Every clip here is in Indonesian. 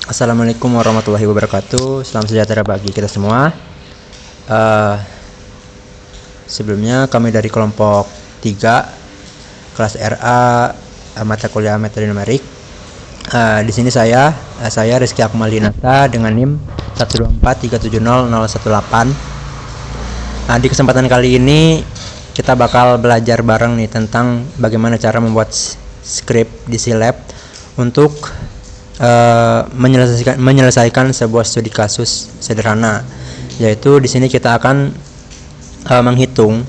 Assalamualaikum warahmatullahi wabarakatuh. Salam sejahtera bagi kita semua. Eh, Sebelumnya kami dari kelompok 3 kelas RA mata kuliah metode numerik. Di sini saya Rizky Akmalinata dengan NIM 124370018. Di kesempatan kali ini kita bakal belajar bareng nih tentang bagaimana cara membuat script di Silab untuk menyelesaikan sebuah studi kasus sederhana, yaitu di sini kita akan menghitung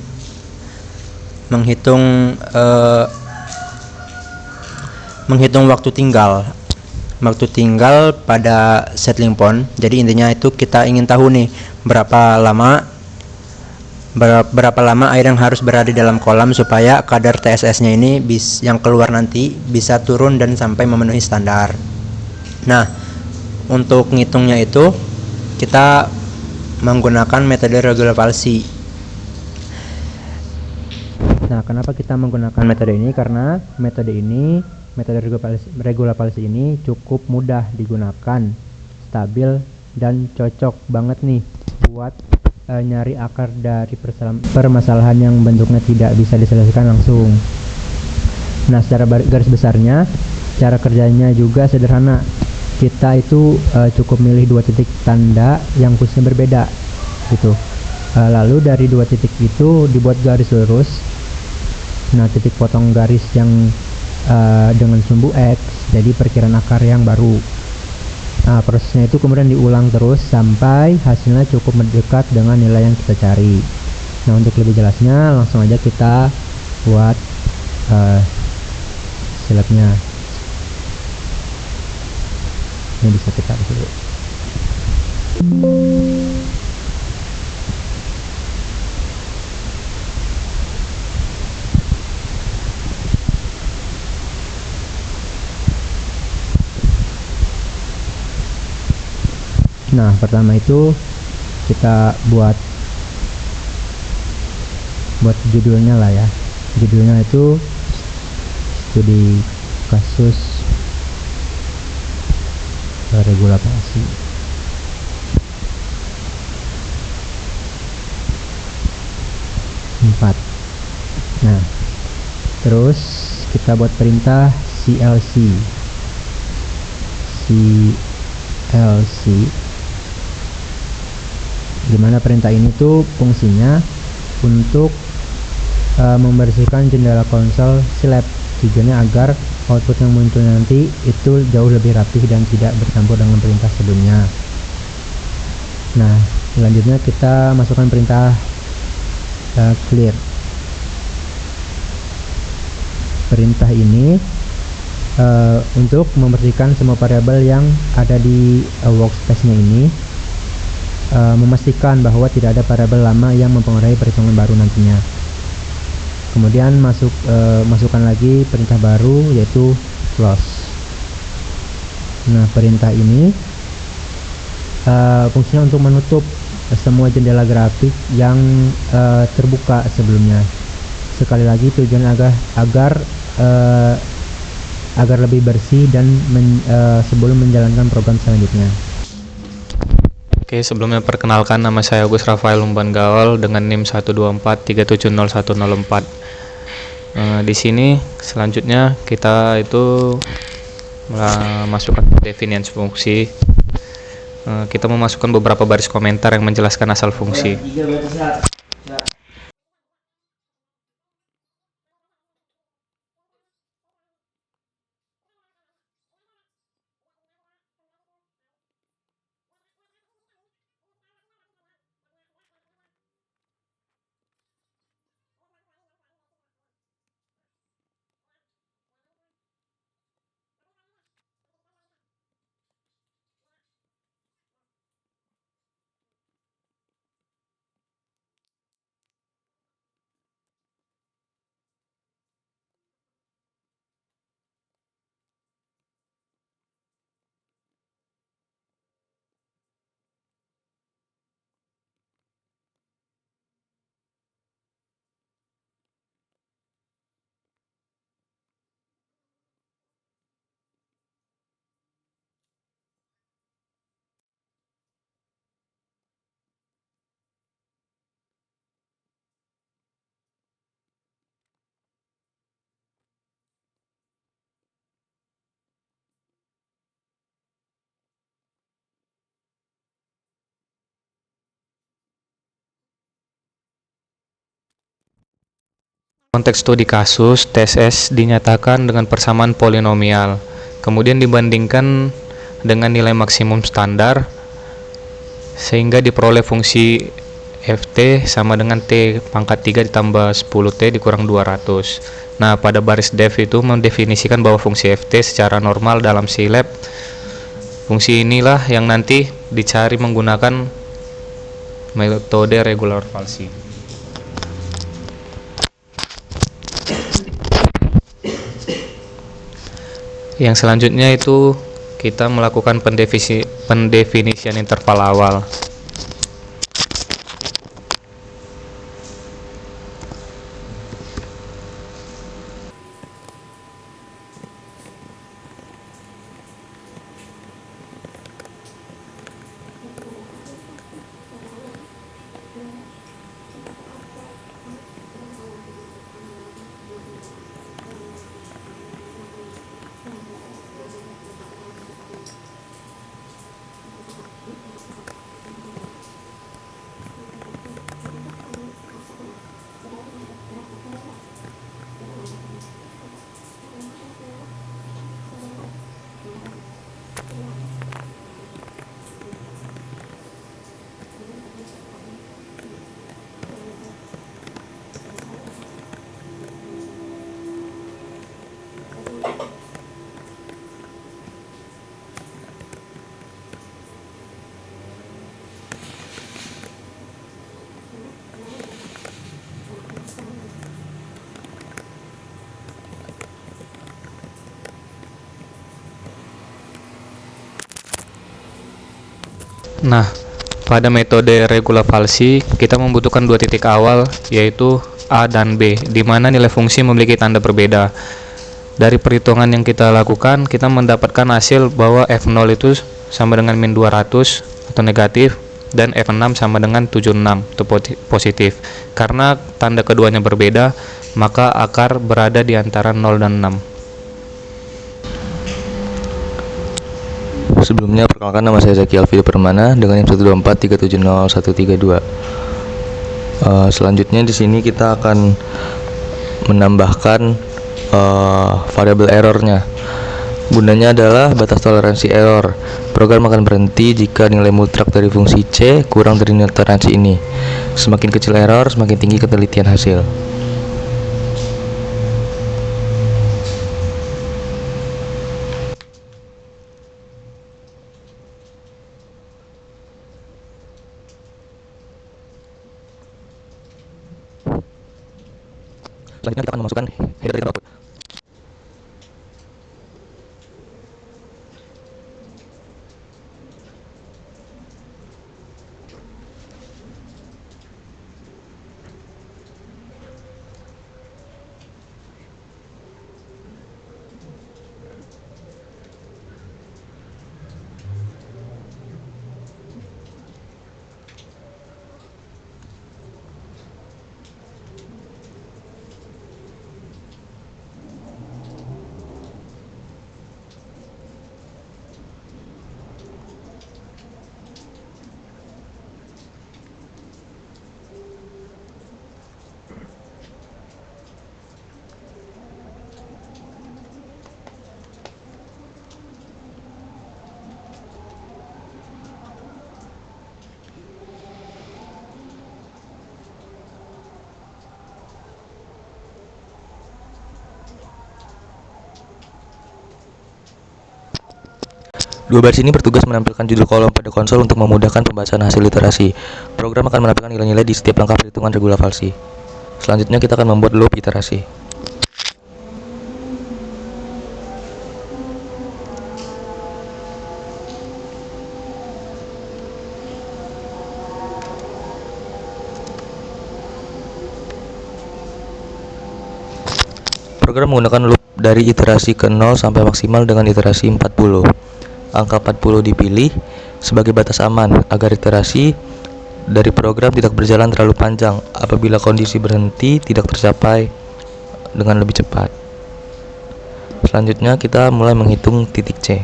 waktu tinggal pada settling point. Jadi intinya itu kita ingin tahu nih berapa lama air yang harus berada di dalam kolam supaya kadar TSS-nya ini yang keluar nanti bisa turun dan sampai memenuhi standar. Nah, untuk ngitungnya itu kita menggunakan metode regular palsi. Nah, kenapa kita menggunakan metode ini? Karena metode regular palsi ini cukup mudah digunakan, stabil dan cocok banget nih buat nyari akar dari permasalahan yang bentuknya tidak bisa diselesaikan langsung. Nah, secara garis besarnya cara kerjanya juga sederhana. Kita itu cukup milih 2 titik tanda yang posisinya berbeda gitu. Lalu dari 2 titik itu dibuat garis lurus. Nah, titik potong garis yang dengan sumbu X jadi perkiraan akar yang baru. Nah, prosesnya itu kemudian diulang terus sampai hasilnya cukup mendekat dengan nilai yang kita cari. Nah, untuk lebih jelasnya langsung aja kita buat silabnya. Ini bisa kita dulu. Nah, pertama itu kita buat judulnya lah ya. Judulnya itu studi kasus regulasi. Nah, terus kita buat perintah CLC. Dimana perintah ini tuh fungsinya untuk membersihkan jendela konsol Silab. Tujuannya agar output yang muncul nanti itu jauh lebih rapih dan tidak bercampur dengan perintah sebelumnya. Nah, selanjutnya kita masukkan perintah clear. Perintah ini untuk membersihkan semua variabel yang ada di workspace-nya ini, memastikan bahwa tidak ada variabel lama yang mempengaruhi perhitungan baru nantinya. Kemudian masukkan lagi perintah baru yaitu close. Nah, perintah ini fungsinya untuk menutup semua jendela grafik yang terbuka sebelumnya. Sekali lagi tujuannya agar lebih bersih dan sebelum menjalankan program selanjutnya. Oke, sebelumnya perkenalkan, nama saya Agus Rafael Lumban Gaul dengan NIM 124370104. Di sini selanjutnya kita itu masukkan definisi fungsi. Kita memasukkan beberapa baris komentar yang menjelaskan asal fungsi. Konteks studi kasus, TSS dinyatakan dengan persamaan polinomial, kemudian dibandingkan dengan nilai maksimum standar, sehingga diperoleh fungsi Ft sama dengan T pangkat 3 ditambah 10T dikurang 200. Nah, pada baris def itu mendefinisikan bahwa fungsi Ft secara normal dalam SILAB. Fungsi inilah yang nanti dicari menggunakan metode regular falsi. Yang selanjutnya itu kita melakukan pendefinisian interval awal. Nah, pada metode regular falsi, kita membutuhkan dua titik awal, yaitu A dan B, di mana nilai fungsi memiliki tanda berbeda. Dari perhitungan yang kita lakukan, kita mendapatkan hasil bahwa F0 itu sama dengan min 200 atau negatif, dan F6 sama dengan 76 atau positif. Karena tanda keduanya berbeda, maka akar berada di antara 0 dan 6. Sebelumnya, perkenalkan, nama saya Zaki Alfie Permana dengan NIM 124370132. Selanjutnya di sini kita akan menambahkan variabel errornya. Gunanya adalah batas toleransi error. Program akan berhenti jika nilai mutlak dari fungsi C kurang dari nilai toleransi ini. Semakin kecil error, semakin tinggi ketelitian hasil. Selanjutnya kita akan memasukkan header dan output. Dua baris ini bertugas menampilkan judul kolom pada konsol untuk memudahkan pembahasan hasil iterasi. Program akan menampilkan nilai-nilai di setiap langkah perhitungan regular falsi. Selanjutnya kita akan membuat loop iterasi. Program menggunakan loop dari iterasi ke 0 sampai maksimal dengan iterasi 40. Angka 40 dipilih sebagai batas aman agar iterasi dari program tidak berjalan terlalu panjang apabila kondisi berhenti tidak tercapai dengan lebih cepat. Selanjutnya kita mulai menghitung titik C.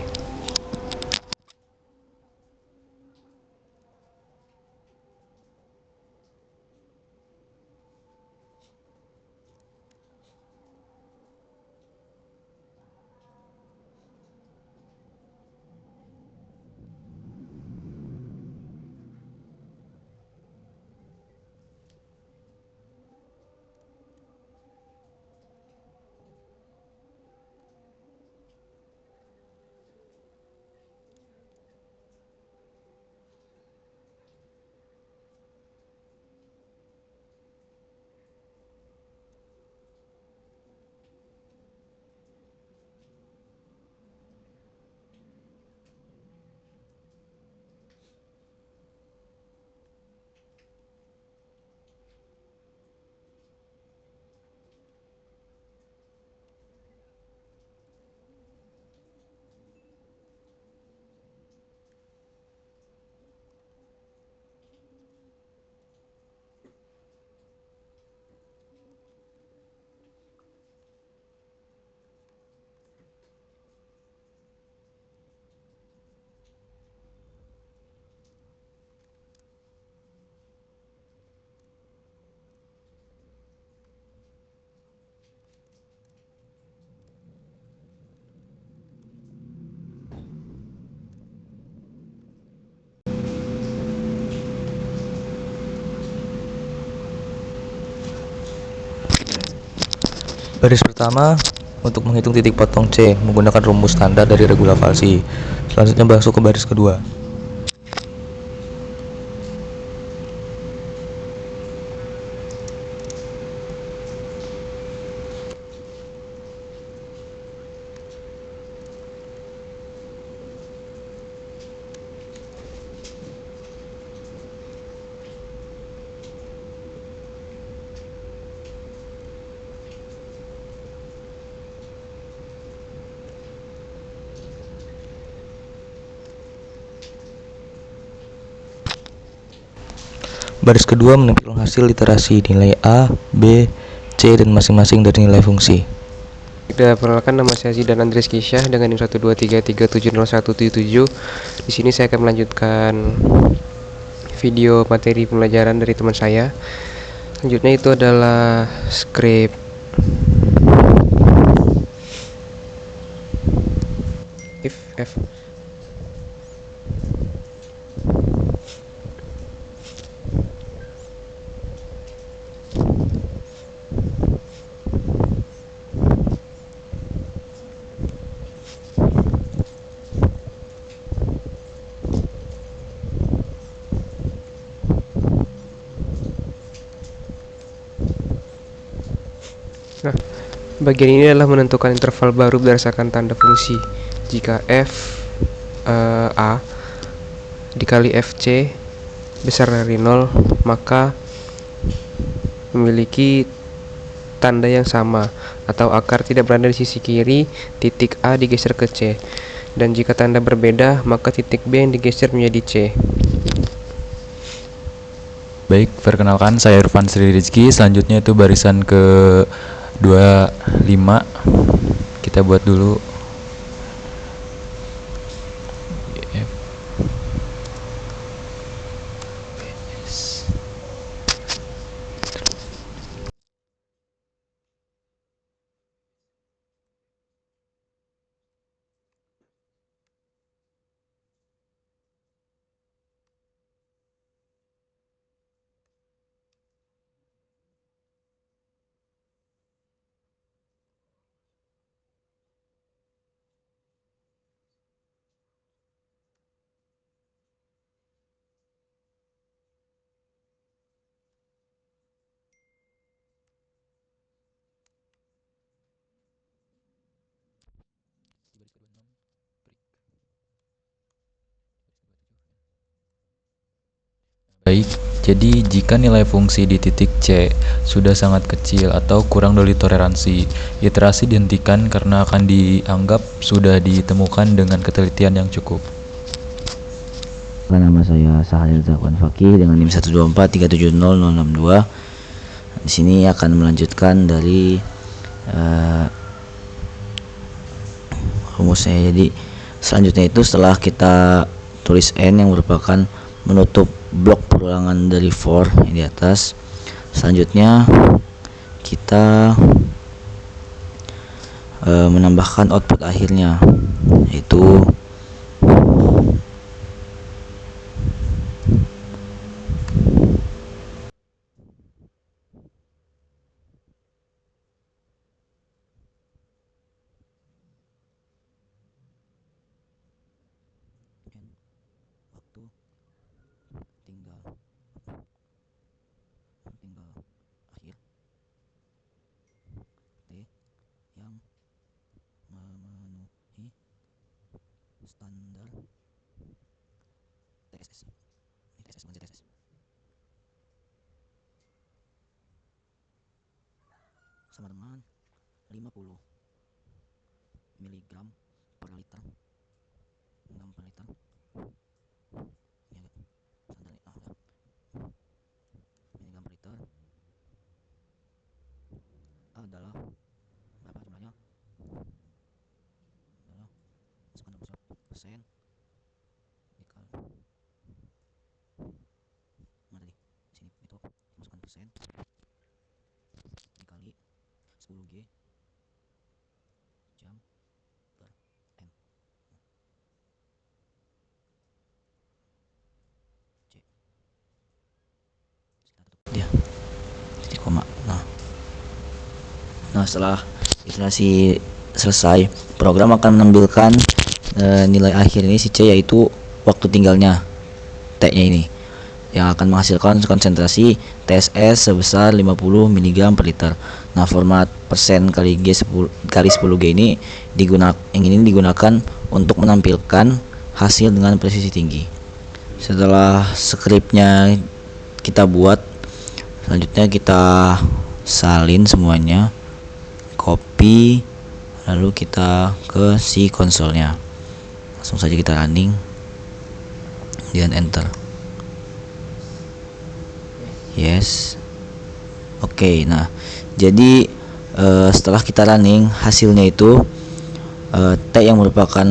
Baris pertama untuk menghitung titik potong C menggunakan rumus standar dari regulasi. Selanjutnya masuk ke baris kedua. Baris kedua menempelkan hasil iterasi nilai A, B, C dan masing-masing dari nilai fungsi. Perkenalkan, nama saya Zidan Andres Kisyah dengan NIM 123330177. Di sini saya akan melanjutkan video materi pembelajaran dari teman saya. Selanjutnya itu adalah script if f. Nah, bagian ini adalah menentukan interval baru berdasarkan tanda fungsi. Jika f a dikali fc besar dari 0, maka memiliki tanda yang sama, atau akar tidak berada di sisi kiri, titik A digeser ke C. Dan jika tanda berbeda, maka titik B yang digeser menjadi C. Baik, perkenalkan saya Irfan Sri Rizky. Selanjutnya itu barisan ke 25. Kita buat dulu. Baik, jadi jika nilai fungsi di titik C sudah sangat kecil atau kurang dari toleransi, iterasi dihentikan karena akan dianggap sudah ditemukan dengan ketelitian yang cukup. Nama saya Sahalil Zakwan Fakih dengan NIM 124370062. Di sini akan melanjutkan dari rumusnya. Jadi selanjutnya itu setelah kita tulis N yang merupakan menutup blok perulangan dari for yang di atas, selanjutnya kita menambahkan output akhirnya, yaitu waktu tinggal akhir T yang memenuhi standar TSS. Ini TSS bukan TSS. Sama dengan 50 miligram per liter. Gram per liter. Ini agak standar miligram per liter adalah berapa jumlahnya? Adalah masukkan 20% dikali mana tadi? Sini itu masukkan persen dikali 10G jam per M C. Kita tutup dia titik koma. Nah, Nah, setelah iterasi selesai, program akan menampilkan nilai akhir ini si C, yaitu waktu tinggalnya T-nya ini, yang akan menghasilkan konsentrasi TSS sebesar 50 mg per liter. Nah, format persen kali G 10G ini digunakan untuk menampilkan hasil dengan presisi tinggi. Setelah skripnya kita buat, selanjutnya kita salin semuanya, copy, lalu kita ke si konsolnya. Langsung saja kita running dan enter. Yes. Oke, nah jadi setelah kita running, hasilnya itu T yang merupakan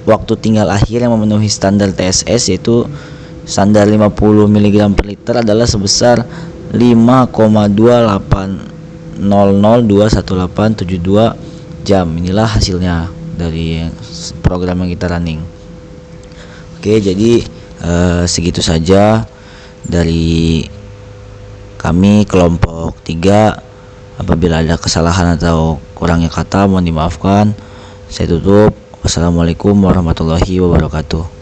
waktu tinggal akhir yang memenuhi standar TSS, yaitu standar 50 mg per liter adalah sebesar 5,280021872 jam. Inilah hasilnya dari program yang kita running. Oke, jadi segitu saja dari kami kelompok 3. Apabila ada kesalahan atau kurangnya kata mohon dimaafkan. Saya tutup. Wassalamualaikum warahmatullahi wabarakatuh.